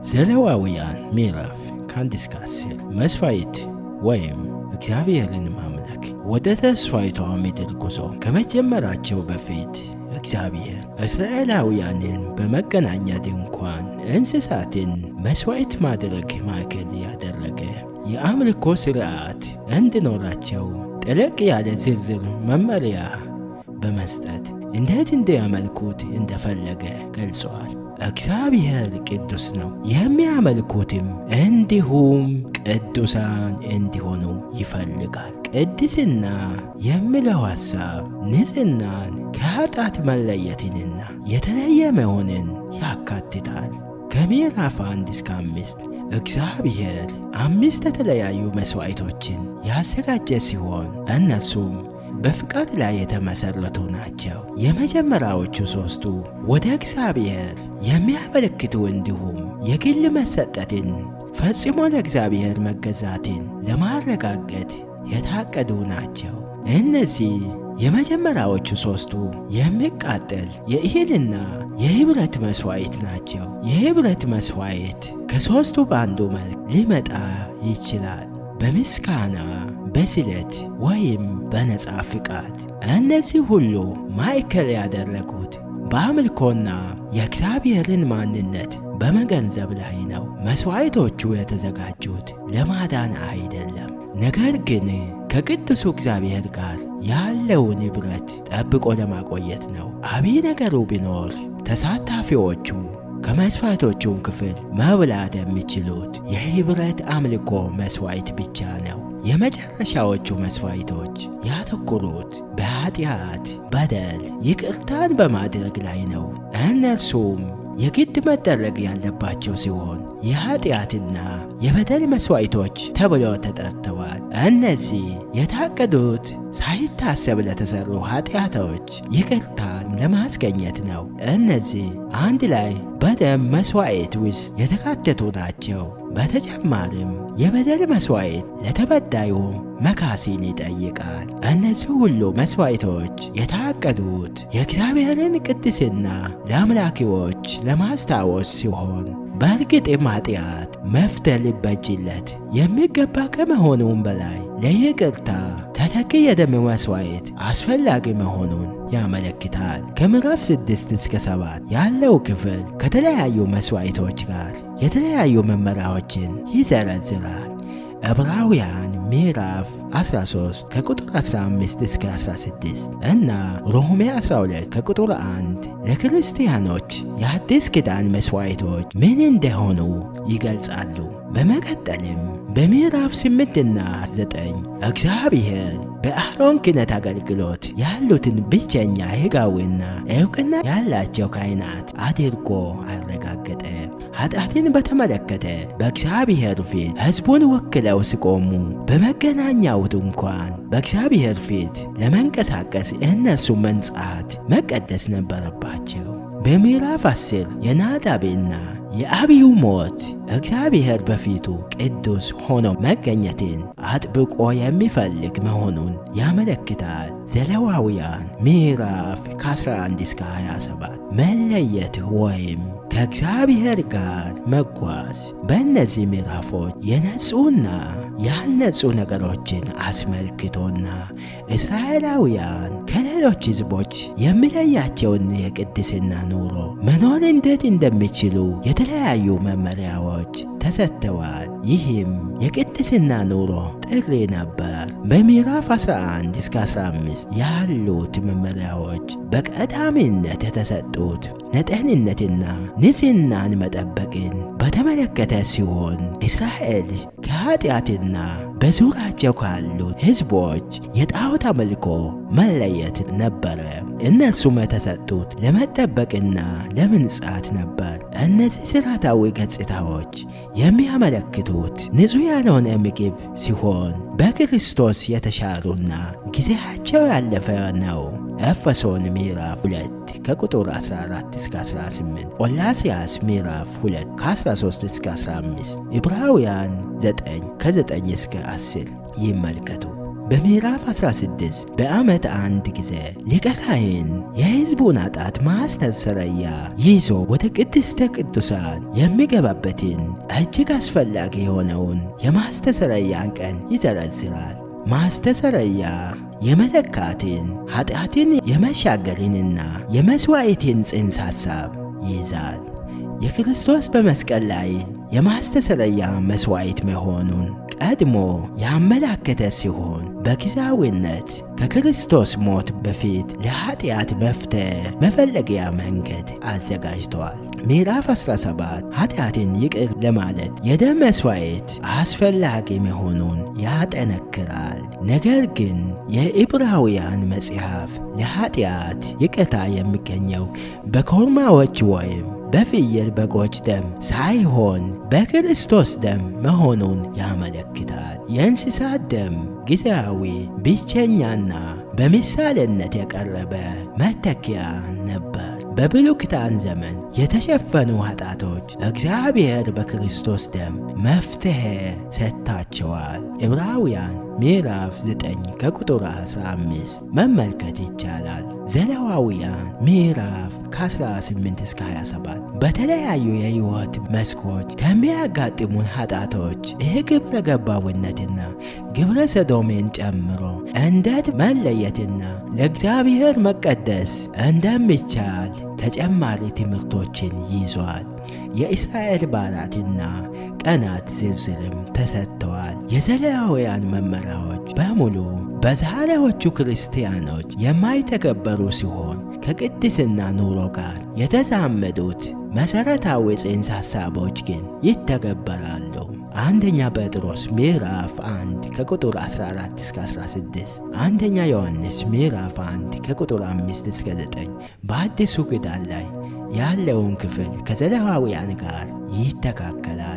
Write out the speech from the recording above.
ዘሌዋውያን ምዕራፍ 1-10 መስዋዕት ወይም እግዚአብሔርን ማምለክ። ወደ ተስፋይቷ ምድር ጉዞ ከመጀመራቸው በፊት እግዚአብሔር እስራኤላውያንን በመገናኛ ድንኳን እንስሳትን መስዋዕት ማድረግ ማዕከል ያደረገ የአምልኮ ሥርዓት እንዲኖራቸው ጠለቅ ያለ ዝርዝር መመሪያ በመስጠት እንዴት እንዲያመልኩት እንደፈለገ ገልጸዋል። እግዚአብሔር ቅዱስ ነው፣ የሚያመልኩትም እንዲሁም ቅዱሳን እንዲሆኑ ይፈልጋል። ቅድስና የሚለው ሐሳብ ንጽሕናን፣ ከኃጢአት መለየትንና የተለየ መሆንን ያካትታል። ከምዕራፍ 1-5 እግዚአብሔር 5 የተለያዩ መሥዋዕቶችን ያዘጋጀ ሲሆን እነርሱም በፍቃድ ላይ የተመሠረቱ ናቸው። የመጀመሪያዎቹ 3ቱ ወደ እግዚአብሔር የሚያመለክቱ እንዲሁም የግል መሰጠትን ፈጽሞ ለእግዚአብሔር መገዛትን ለማረጋገጥ የታቀዱ ናቸው። እነዚህ የመጀመሪያዎቹ 3ቱ የሚቃጠል የእህልና የኅብረት መሥዋዕት ናቸው። የኅብረት መሥዋዕት ከ3ቱ በአንዱ መልክ ሊመጣ ይችላል፣ በምስጋና፣ በስለት ወይም በነጻ ፍቃድ። እነዚህ ሁሉ ማዕከል ያደረጉት በአምልኮና የእግዚአብሔርን ማንነት በመገንዘብ ላይ ነው። መሥዋዕቶቹ የተዘጋጁት ለማዳን አይደለም፣ ነገር ግን ከቅዱሱ እግዚአብሔር ጋር ያለውን ኅብረት ጠብቆ ለማቆየት ነው። አብይ ነገሩ ቢኖር ተሳታፊዎቹ ከመሥዋዕቶቹም ክፍል መብላት የሚችሉት የኅብረት አምልኮ መሥዋዕት ብቻ ነው። የመጨረሻዎቹ መሥዋዕቶች ያተኮሩት በኃጢአት በደል ይቅርታን በማድረግ ላይ ነው። እነርሱም የግድ መደረግ ያለባቸው ሲሆን የኃጢአትና የበደል መሥዋዕቶች ተብለው ተጠርተዋል። እነዚህ የታቀዱት ሳይታሰብ ለተሰሩ ኃጢአቶች ይቅርታን ለማስገኘት ነው። እነዚህ አንድ ላይ በደም መሥዋዕት ውስጥ የተካተቱ ናቸው። በተጨማሪም የበደል መሥዋዕት ለተበዳዩ መካሲን ይጠይቃል። እነዚህ ሁሉ መሥዋዕቶች የታቀዱት የእግዚአብሔርን ቅድስና ለአምላኪዎች ለማስታወስ ሲሆን በእርግጥም ኃጢአት መፍትሔ ሊበጅለት የሚገባ ከመሆኑም በላይ ለይቅርታ ተተኪ የደም መሥዋዕት አስፈላጊ መሆኑን ያመለክታል። ከምዕራፍ 6-7 ያለው ክፍል ከተለያዩ መሥዋዕቶች ጋር የተለያዩ መመሪያዎችን ይዘረዝራል። ዕብራውያን ምዕራፍ 13 ከቁጥር 15-16 እና ሮሜ 12 ከቁጥር 1 ለክርስቲያኖች የአዲስ ኪዳን መሥዋዕቶች ምን እንደሆኑ ይገልጻሉ። በመቀጠልም በምዕራፍ 8-9 እግዚአብሔር በአሮን ክህነት አገልግሎት ያሉትን ብቸኛ ሕጋዊና ዕውቅና ያላቸው ካህናት አድርጎ አረጋገጠ። ኃጢአትን በተመለከተ በእግዚአብሔር ፊት ሕዝቡን ወክለው ሲቆሙ በመገናኛው ድንኳን በእግዚአብሔር ፊት ለመንቀሳቀስ እነርሱ መንጻት መቀደስ ነበረባቸው። በምዕራፍ 10 የናዳብና የአብዩ ሞት እግዚአብሔር በፊቱ ቅዱስ ሆኖ መገኘትን አጥብቆ የሚፈልግ መሆኑን ያመለክታል። ዘሌዋውያን ምዕራፍ 11-27 መለየት ወይም ከእግዚአብሔር ጋር መጓዝ። በእነዚህ ምዕራፎች የነጹና ያልነጹ ነገሮችን አስመልክቶና እስራኤላውያን ከሌሎች ሕዝቦች የሚለያቸውን የቅድስና ኑሮ መኖር እንዴት እንደሚችሉ የተለያዩ መመሪያዎች ተሰጥተዋል። ይህም የቅድስና ኑሮ ጥሪ ነበር። በምዕራፍ 11-15 ያሉት መመሪያዎች በቀዳሚነት የተሰጡት ለጤንነትና ንጽሕናን መጠበቅን በተመለከተ ሲሆን እስራኤል ከኃጢአትና በዙሪያቸው ካሉት ሕዝቦች የጣዖት አምልኮ መለየት ነበረ። እነርሱም የተሰጡት ለመጠበቅና ለመንጻት ነበር። እነዚህ ሥርዓታዊ ገጽታዎች የሚያመለክቱት ንጹሕ ያልሆነ ምግብ ሲሆን በክርስቶስ የተሻሩና ጊዜያቸው ያለፈ ነው። ኤፌሶን ምዕራፍ 2 ከቁጥር 14-18፣ ቆላስይስ ምዕራፍ 2 ከ13-15፣ ዕብራውያን 9 ከ9-10 ይመልከቱ። በምዕራፍ 16 በዓመት አንድ ጊዜ ሊቀ ካህን የሕዝቡን ኃጢአት ማስተስረያ ይዞ ወደ ቅድስተ ቅዱሳን የሚገባበትን እጅግ አስፈላጊ የሆነውን የማስተስረያን ቀን ይዘረዝራል። ማስተስረያ የመለካትን ኃጢአትን የመሻገርንና የመሥዋዕትን ጽንሰ ሐሳብ ይይዛል። የክርስቶስ በመስቀል ላይ የማስተስረያ መሥዋዕት መሆኑን ቀድሞ ያመላከተ ሲሆን በጊዜያዊነት ከክርስቶስ ሞት በፊት ለኃጢአት መፍትሔ መፈለጊያ መንገድ አዘጋጅተዋል። ምዕራፍ 17 ኃጢአትን ይቅር ለማለት የደም መሥዋዕት አስፈላጊ መሆኑን ያጠነክራል። ነገር ግን የዕብራውያን መጽሐፍ ለኃጢአት ይቅርታ የሚገኘው በኮርማዎች ወይም በፍየል በጎች ደም ሳይሆን በክርስቶስ ደም መሆኑን ያመለክታል። የእንስሳት ደም ጊዜያዊ፣ ብቸኛና በምሳሌነት የቀረበ መተኪያ ነበር። በብሉይ ኪዳን ዘመን የተሸፈኑ ኃጢአቶች እግዚአብሔር በክርስቶስ ደም መፍትሔ ሰጥቷቸዋል። ዕብራውያን ምዕራፍ 9 ከቁጥር 15 መመልከት ይቻላል። ዘሌዋውያን ምዕራፍ ከ18 እስከ 27 በተለያዩ የሕይወት መስኮች ከሚያጋጥሙን ኃጢአቶች ግብረ ገባዊነትና ግብረ ሰዶምን ጨምሮ እንዴት መለየትና ለእግዚአብሔር መቀደስ እንደሚቻል ተጨማሪ ትምህርቶችን ይዟል። የእስራኤል በዓላትና ቀናት ዝርዝርም ተሰጥተዋል። የዘሌዋውያን መመሪያዎች በሙሉ በዛሬዎቹ ክርስቲያኖች የማይተገበሩ ሲሆን ከቅድስና ኑሮ ጋር የተዛመዱት መሠረታዊ ጽንሰ ሐሳቦች ግን ይተገበራሉ። አንደኛ ጴጥሮስ ምዕራፍ 1 ከቁጥር 14 እስከ 16፣ አንደኛ ዮሐንስ ምዕራፍ 1 ከቁጥር 5 እስከ 9 በአዲሱ ኪዳን ላይ ያለውን ክፍል ከዘሌዋውያን ጋር ይተካከላል።